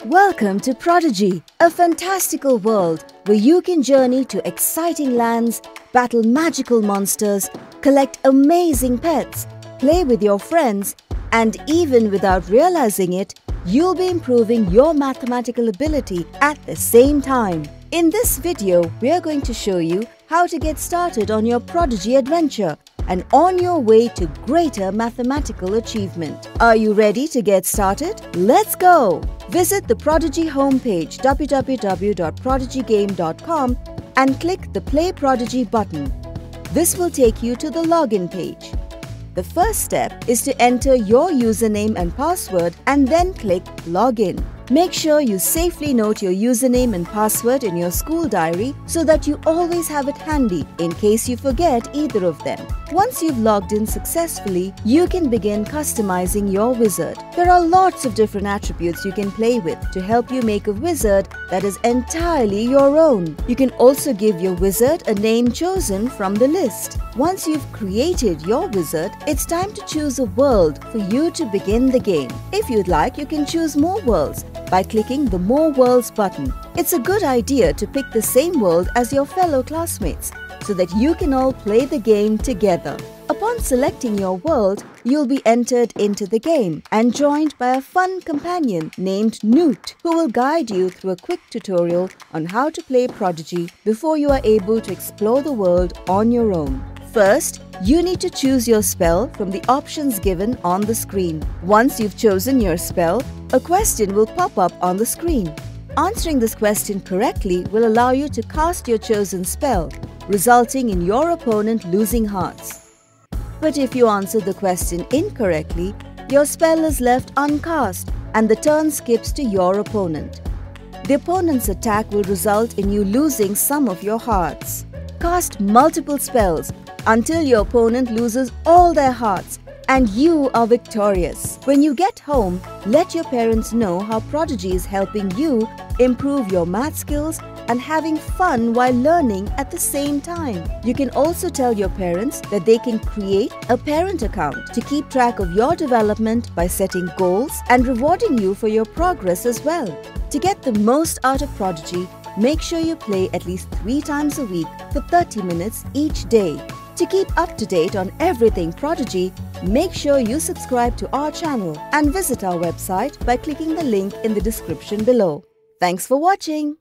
Welcome to Prodigy, a fantastical world where you can journey to exciting lands, battle magical monsters, collect amazing pets, play with your friends, and even without realizing it, you'll be improving your mathematical ability at the same time. In this video, we are going to show you how to get started on your Prodigy adventure and on your way to greater mathematical achievement. Are you ready to get started? Let's go! Visit the Prodigy homepage www.prodigygame.com and click the Play Prodigy button. This will take you to the login page. The first step is to enter your username and password and then click Login. Make sure you safely note your username and password in your school diary so that you always have it handy in case you forget either of them. Once you've logged in successfully, you can begin customizing your wizard. There are lots of different attributes you can play with to help you make a wizard that is entirely your own. You can also give your wizard a name chosen from the list. Once you've created your wizard, it's time to choose a world for you to begin the game. If you'd like, you can choose more worlds by clicking the More Worlds button. It's a good idea to pick the same world as your fellow classmates so that you can all play the game together. Upon selecting your world, you'll be entered into the game and joined by a fun companion named Newt, who will guide you through a quick tutorial on how to play Prodigy before you are able to explore the world on your own. First, you need to choose your spell from the options given on the screen. Once you've chosen your spell, a question will pop up on the screen. Answering this question correctly will allow you to cast your chosen spell, resulting in your opponent losing hearts. But if you answer the question incorrectly, your spell is left uncast and the turn skips to your opponent. The opponent's attack will result in you losing some of your hearts. Cast multiple spells until your opponent loses all their hearts and you are victorious. When you get home, let your parents know how Prodigy is helping you improve your math skills and having fun while learning at the same time. You can also tell your parents that they can create a parent account to keep track of your development by setting goals and rewarding you for your progress as well. To get the most out of Prodigy, make sure you play at least 3 times a week for 30 minutes each day. To keep up to date on everything Prodigy, make sure you subscribe to our channel and visit our website by clicking the link in the description below. Thanks for watching!